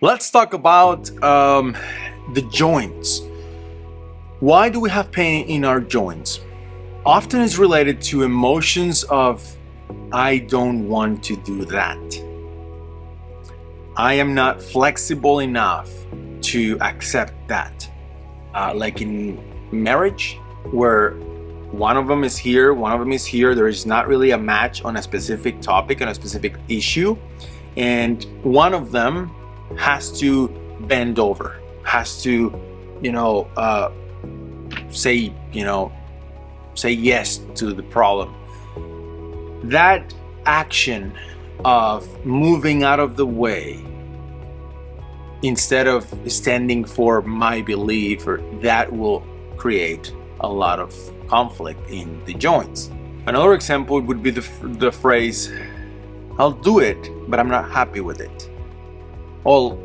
Let's talk about the joints. Why do we have pain in our joints? Often it's related to emotions of, I don't want to do that. I am not flexible enough to accept that. Like in marriage, where one of them is here, one of them is here, there is not really a match on a specific topic, on a specific issue, and one of them has to bend over, has to, say yes to the problem. That action of moving out of the way instead of standing for my belief, or that will create a lot of conflict in the joints. Another example would be the phrase, I'll do it, but I'm not happy with it. Well,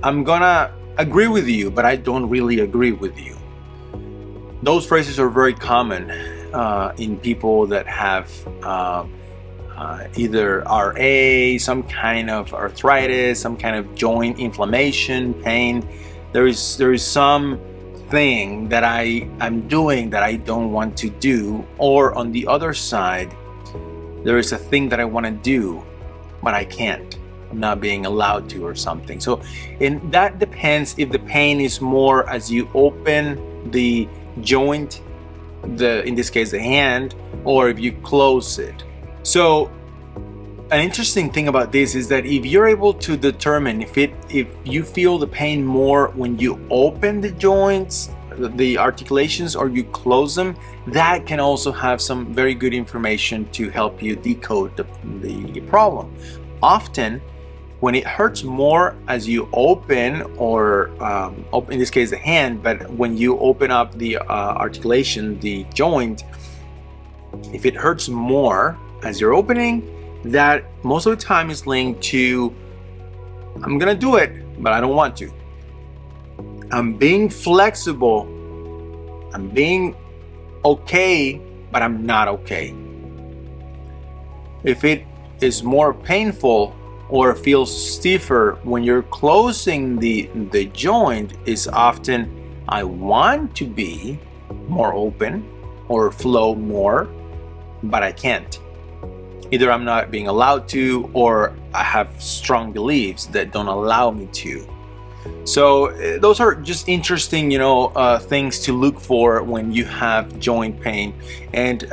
I'm gonna agree with you, but I don't really agree with you. Those phrases are very common in people that have either RA, some kind of arthritis, some kind of joint inflammation, pain. There is some thing that I'm doing that I don't want to do, or on the other side, there is a thing that I want to do, but I can't. I'm not being allowed to, or something. So, and that depends if the pain is more as you open the joint, in this case the hand, or if you close it. So an interesting thing about this is that if you're able to determine if you feel the pain more when you open the joints, the articulations, or you close them, that can also have some very good information to help you decode the problem. Often when it hurts more as you open, or in this case the hand, but when you open up the articulation, the joint, if it hurts more as you're opening, that most of the time is linked to, I'm gonna do it, but I don't want to. I'm being flexible, I'm being okay, but I'm not okay. If it is more painful or feels stiffer when you're closing the joint, is often, I want to be more open or flow more, but I can't. Either I'm not being allowed to, or I have strong beliefs that don't allow me to. So those are just interesting, things to look for when you have joint pain. And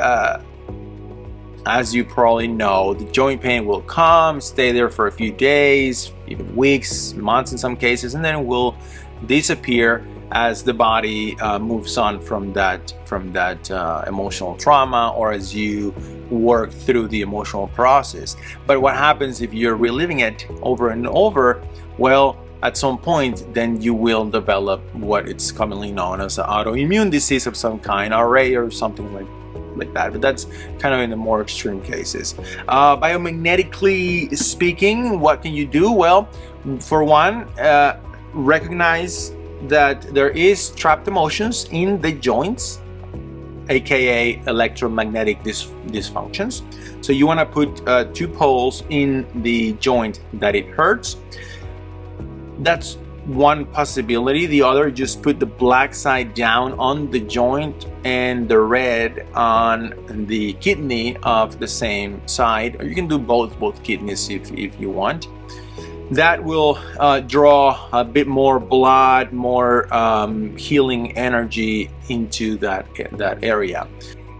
as you probably know, the joint pain will come, stay there for a few days, even weeks, months in some cases, and then it will disappear as the body moves on from that emotional trauma, or as you work through the emotional process. But what happens if you're reliving it over and over? Well, at some point, then you will develop what it's commonly known as an autoimmune disease of some kind, RA or something like that. But that's kind of in the more extreme cases. Biomagnetically speaking, what can you do? Well, for one, recognize that there is trapped emotions in the joints, aka electromagnetic dysfunctions. So you want to put 2 poles in the joint that it hurts. That's one possibility. The other, just put the black side down on the joint and the red on the kidney of the same side, or you can do both kidneys if you want. That will draw a bit more blood, more healing energy into that area.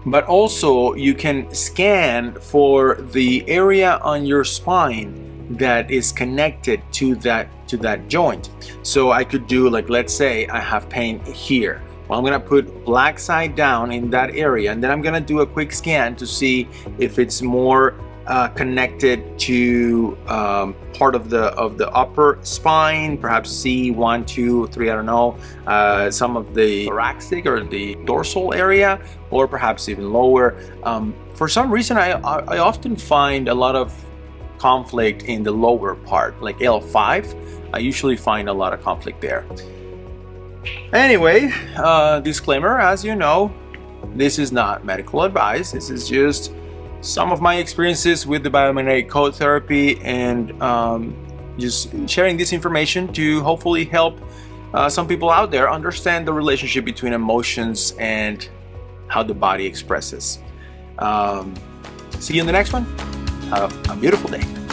But also you can scan for the area on your spine that is connected to that joint. So I could do, like, let's say I have pain here. Well, I'm gonna put black side down in that area, and then I'm gonna do a quick scan to see if it's more connected to part of the upper spine, perhaps C1, 2, 3, I don't know, some of the thoracic or the dorsal area, or perhaps even lower. For some reason, I often find a lot of conflict in the lower part, like L5. I usually find a lot of conflict there. Anyway, disclaimer, as you know, this is not medical advice. This is just some of my experiences with the biomagnetic code therapy, and just sharing this information to hopefully help some people out there understand the relationship between emotions and how the body expresses. See you in the next one. Have a beautiful day.